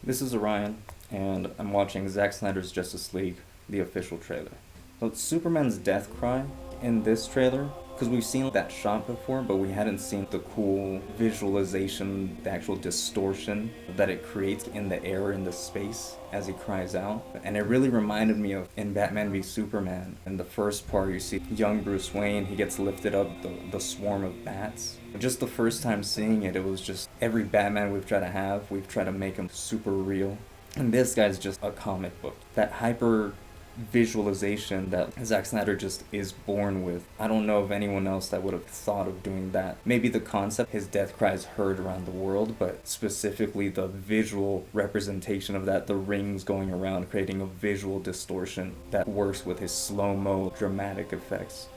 This is Orion, and I'm watching Zack Snyder's Justice League, the official trailer. So Superman's death cry in this trailer, because we've seen that shot before, but we hadn't seen the cool visualization, the actual distortion that it creates in the air, in the space, as he cries out. And it really reminded me of in Batman v Superman. In the first part, you see young Bruce Wayne, he gets lifted up the swarm of bats. Just the first time seeing it, it was just every Batman we've tried to have, we've tried to make him super real. And this guy's just a comic book. That hyper visualization that Zack Snyder just is born with. I don't know of anyone else that would have thought of doing that. Maybe the concept, his death cries heard around the world, but specifically the visual representation of that, the rings going around, creating a visual distortion that works with his slow-mo dramatic effects.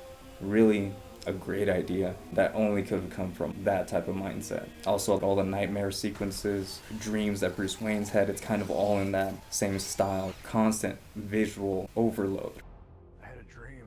Really a great idea that only could have come from that type of mindset. Also, all the nightmare sequences, dreams that Bruce Wayne's had, it's kind of all in that same style. Constant visual overload. I had a dream.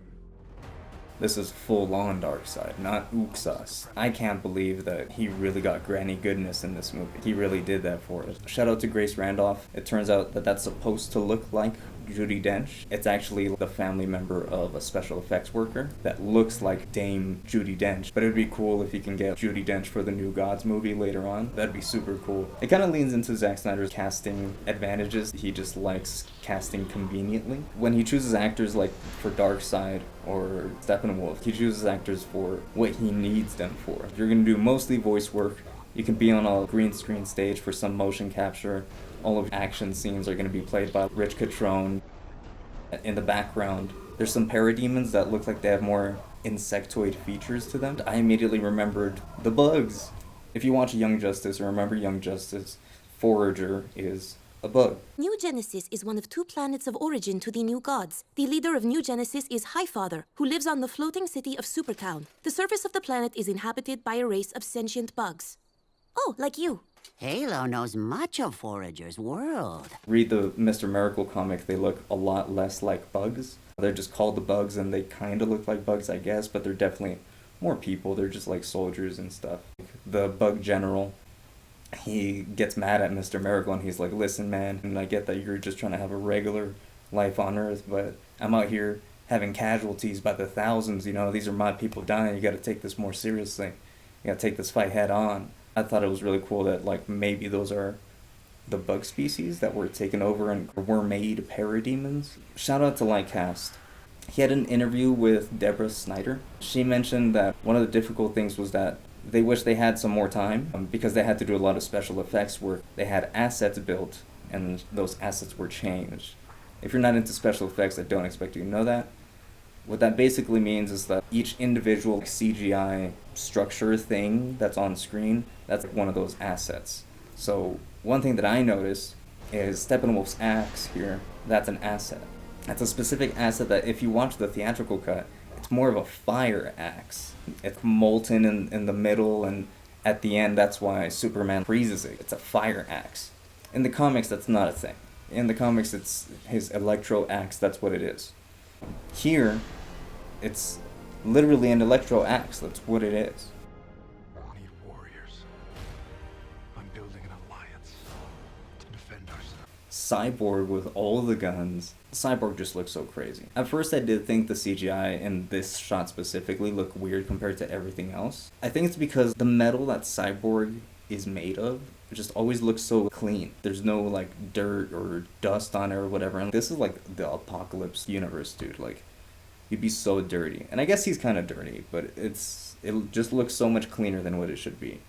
This is full-on Darkseid, not Uxas. I can't believe that he really got Granny Goodness in this movie. He really did that for us. Shout out to Grace Randolph. It turns out that that's supposed to look like Judi Dench. It's actually the family member of a special effects worker that looks like Dame Judi Dench. But it'd be cool if you can get Judi Dench for the New Gods movie later on. That'd be super cool. It kind of leans into Zack Snyder's casting advantages. He just likes casting conveniently. When he chooses actors like for Darkseid or Steppenwolf, he chooses actors for what he needs them for. If you're gonna do mostly voice work, you can be on a green screen stage for some motion capture. All of action scenes are going to be played by Rich Catrone. In the background, there's some parademons that look like they have more insectoid features to them. I immediately remembered the bugs. If you watch Young Justice or remember Young Justice, Forager is a bug. New Genesis is one of two planets of origin to the New Gods. The leader of New Genesis is Highfather, who lives on the floating city of Supertown. The surface of the planet is inhabited by a race of sentient bugs. Oh, like you. Halo knows much of Forager's world. Read the Mr. Miracle comic, they look a lot less like bugs. They're just called the bugs and they kind of look like bugs, I guess, but they're definitely more people. They're just like soldiers and stuff. The bug general, he gets mad at Mr. Miracle and he's like, listen man, and I get that you're just trying to have a regular life on Earth, but I'm out here having casualties by the thousands, these are my people dying, you gotta take this more seriously. You gotta take this fight head on. I thought it was really cool that maybe those are the bug species that were taken over and were made parademons. Shout out to Lightcast. He had an interview with Deborah Snyder. She mentioned that one of the difficult things was that they wish they had some more time because they had to do a lot of special effects work. They had assets built and those assets were changed. If you're not into special effects, I don't expect you to know that. What that basically means is that each individual CGI structure thing that's on screen, that's one of those assets. So one thing that I noticed is Steppenwolf's axe here, that's an asset. That's a specific asset that if you watch the theatrical cut, it's more of a fire axe. It's molten in the middle, and at the end, that's why Superman freezes it. It's a fire axe. In the comics, that's not a thing. In the comics, it's his electro axe, that's what it is. Here, it's literally an electro axe, that's what it is. We need warriors. I'm building an alliance to defend ourselves. Cyborg with all the guns. Cyborg just looks so crazy. At first I did think the CGI in this shot specifically looked weird compared to everything else. I think it's because the metal that Cyborg is made of just always looks so clean. There's no dirt or dust on it or whatever. And this is like the apocalypse universe, dude. You'd be so dirty. And I guess he's kind of dirty, but it just looks so much cleaner than what it should be.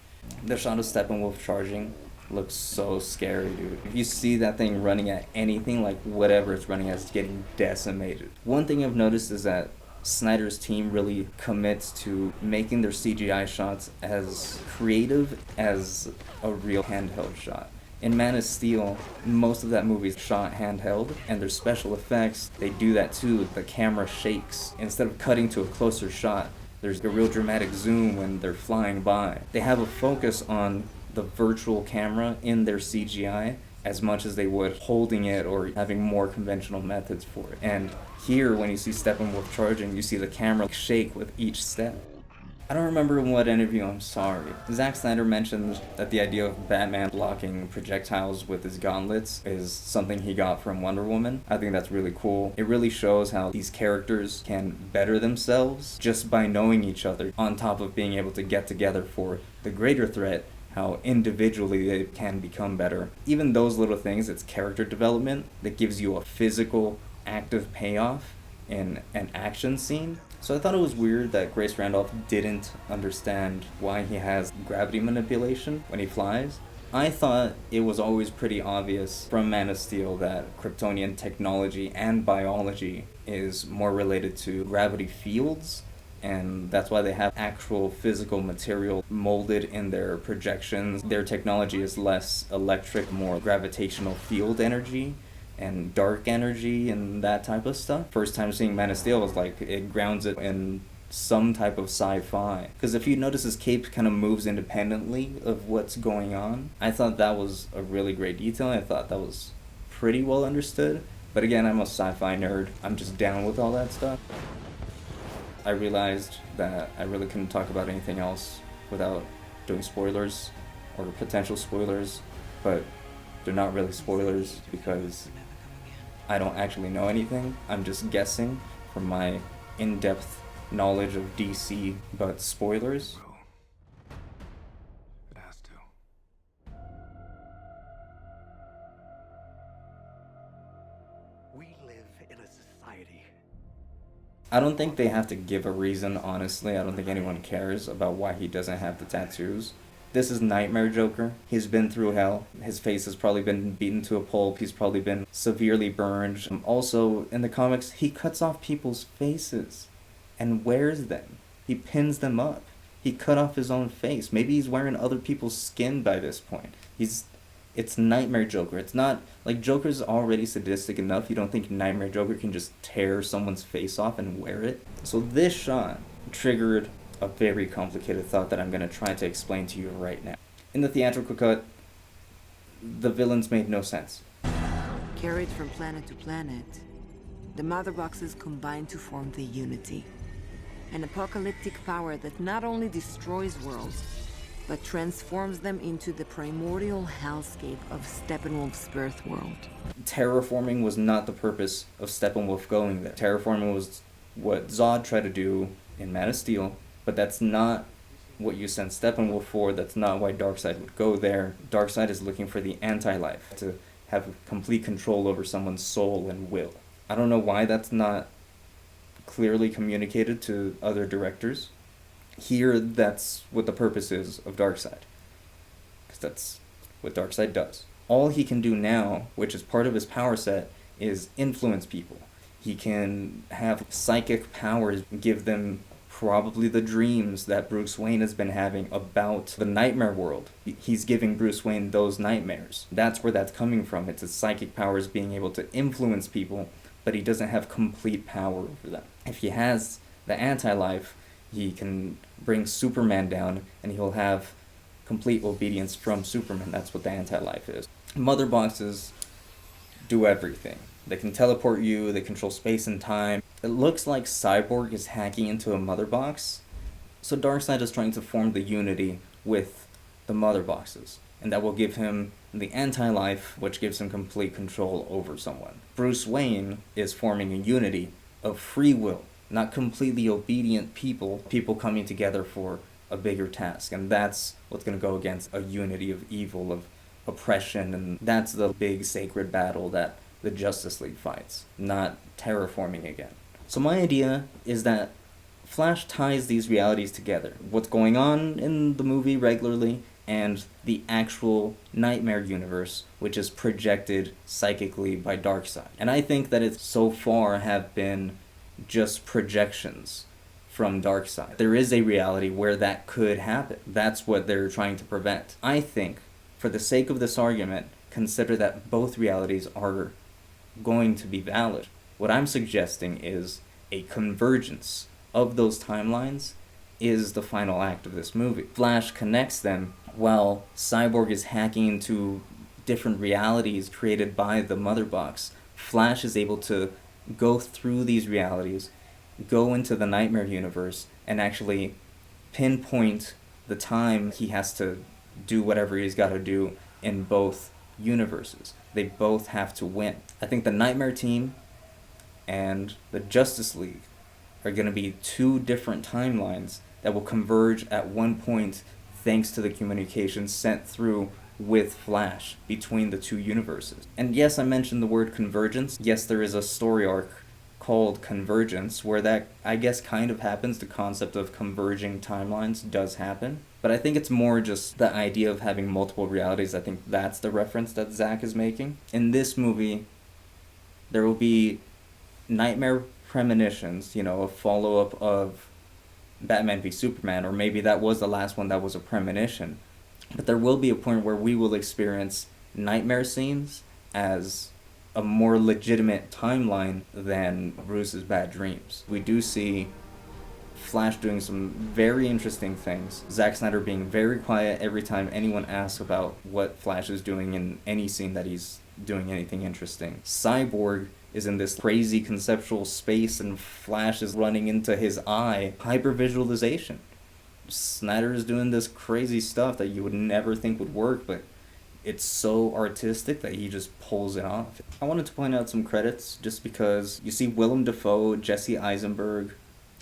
The shot of Steppenwolf charging looks so scary, dude. If you see that thing running at anything, whatever it's running at, it's getting decimated. One thing I've noticed is that Snyder's team really commits to making their CGI shots as creative as a real handheld shot. In Man of Steel, most of that movie is shot handheld, and their special effects, they do that too. The camera shakes. Instead of cutting to a closer shot, there's a real dramatic zoom when they're flying by. They have a focus on the virtual camera in their CGI as much as they would holding it or having more conventional methods for it. And here, when you see Steppenwolf charging, you see the camera shake with each step. I don't remember in what interview, I'm sorry. Zack Snyder mentioned that the idea of Batman blocking projectiles with his gauntlets is something he got from Wonder Woman. I think that's really cool. It really shows how these characters can better themselves just by knowing each other, on top of being able to get together for the greater threat, how individually they can become better. Even those little things, it's character development that gives you a physical, active payoff in an action scene. So I thought it was weird that Grace Randolph didn't understand why he has gravity manipulation when he flies. I thought it was always pretty obvious from Man of Steel that Kryptonian technology and biology is more related to gravity fields, and that's why they have actual physical material molded in their projections. Their technology is less electric, more gravitational field energy and dark energy and that type of stuff. First time seeing Man of Steel was like, it grounds it in some type of sci-fi. Because if you notice, his cape kind of moves independently of what's going on. I thought that was a really great detail. I thought that was pretty well understood. But again, I'm a sci-fi nerd. I'm just down with all that stuff. I realized that I really couldn't talk about anything else without doing spoilers or potential spoilers, but they're not really spoilers because I don't actually know anything. I'm just guessing from my in-depth knowledge of DC, but spoilers. Well, it has to. We live in a society. I don't think they have to give a reason, honestly. I don't think anyone cares about why he doesn't have the tattoos. This is Nightmare Joker. He's been through hell. His face has probably been beaten to a pulp. He's probably been severely burned. Also, in the comics, he cuts off people's faces and wears them. He pins them up. He cut off his own face. Maybe he's wearing other people's skin by this point. It's Nightmare Joker. It's not, like, Joker's already sadistic enough. You don't think Nightmare Joker can just tear someone's face off and wear it? So this shot triggered a very complicated thought that I'm going to try to explain to you right now. In the theatrical cut, the villains made no sense. Carried from planet to planet, the mother boxes combine to form the Unity, an apocalyptic power that not only destroys worlds, but transforms them into the primordial hellscape of Steppenwolf's birth world. Terraforming was not the purpose of Steppenwolf going there. Terraforming was what Zod tried to do in Man of Steel, but that's not what you sent Steppenwolf for. That's not why Darkseid would go there. Darkseid is looking for the anti-life, to have complete control over someone's soul and will. I don't know why that's not clearly communicated to other directors. Here, that's what the purpose is of Darkseid, because that's what Darkseid does. All he can do now, which is part of his power set, is influence people. He can have psychic powers, give them probably the dreams that Bruce Wayne has been having about the nightmare world. He's giving Bruce Wayne those nightmares. That's where that's coming from. It's his psychic powers being able to influence people, but he doesn't have complete power over them. If he has the anti-life, he can bring Superman down, and he'll have complete obedience from Superman. That's what the anti-life is. Mother boxes do everything. They can teleport you, they control space and time. It looks like Cyborg is hacking into a mother box, so Darkseid is trying to form the Unity with the mother boxes, and that will give him the anti-life, which gives him complete control over someone. Bruce Wayne is forming a Unity of free will, not completely obedient people coming together for a bigger task, and that's what's going to go against a unity of evil, of oppression, and that's the big sacred battle that the Justice League fights, not terraforming again. So my idea is that Flash ties these realities together. What's going on in the movie regularly and the actual nightmare universe, which is projected psychically by Darkseid. And I think that it so far have been just projections from Darkseid. There is a reality where that could happen. That's what they're trying to prevent. I think, for the sake of this argument, consider that both realities are going to be valid. What I'm suggesting is a convergence of those timelines is the final act of this movie. Flash connects them while Cyborg is hacking into different realities created by the Mother Box. Flash is able to go through these realities, go into the Nightmare universe, and actually pinpoint the time he has to do whatever he's got to do in both universes. They both have to win. I think the Nightmare team and the Justice League are going to be two different timelines that will converge at one point thanks to the communication sent through with Flash between the two universes. And yes, I mentioned the word convergence. Yes, there is a story arc called Convergence where that, I guess, kind of happens. The concept of converging timelines does happen. But I think it's more just the idea of having multiple realities. I think that's the reference that Zack is making. In this movie, there will be nightmare premonitions, you know, a follow-up of Batman v Superman, or maybe that was the last one that was a premonition. But there will be a point where we will experience nightmare scenes as a more legitimate timeline than Bruce's bad dreams. We do see Flash doing some very interesting things. Zack Snyder being very quiet every time anyone asks about what Flash is doing in any scene that he's doing anything interesting. Cyborg is in this crazy conceptual space and Flash is running into his eye. Hypervisualization. Snyder is doing this crazy stuff that you would never think would work, but it's so artistic that he just pulls it off. I wanted to point out some credits just because you see Willem Dafoe, Jesse Eisenberg,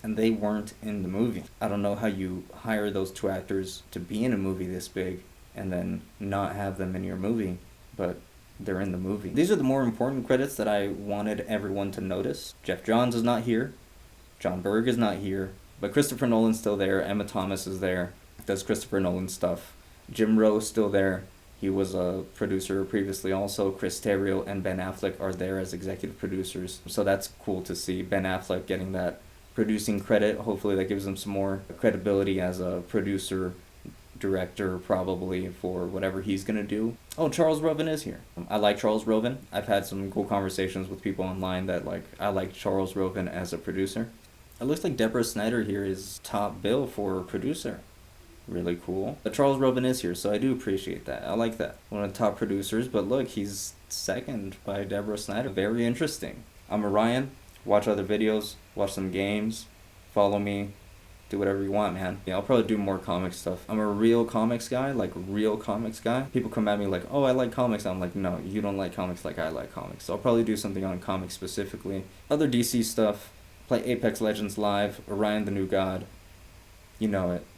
and they weren't in the movie. I don't know how you hire those two actors to be in a movie this big and then not have them in your movie, but they're in the movie. These are the more important credits that I wanted everyone to notice. Jeff Johns is not here. John Berg is not here. But Christopher Nolan's still there. Emma Thomas is there. Does Christopher Nolan stuff. Jim Rowe's still there. He was a producer previously also. Chris Terrio and Ben Affleck are there as executive producers. So that's cool to see Ben Affleck getting that producing credit. Hopefully that gives him some more credibility as a producer, director, probably, for whatever he's going to do. Oh, Charles Roven is here. I like Charles Roven. I've had some cool conversations with people online that, like, I like Charles Roven as a producer. It looks like Deborah Snyder here is top bill for producer. Really cool. But Charles Roven is here, so I do appreciate that. I like that. One of the top producers, but look, he's second by Deborah Snyder. Very interesting. I'm Orion. Watch other videos, watch some games, follow me, do whatever you want, man. Yeah, I'll probably do more comic stuff. I'm a real comics guy, like real comics guy. People come at me like, oh, I like comics. I'm like, no, you don't like comics like I like comics. So I'll probably do something on comics specifically. Other DC stuff, play Apex Legends Live, Orion the New God. You know it.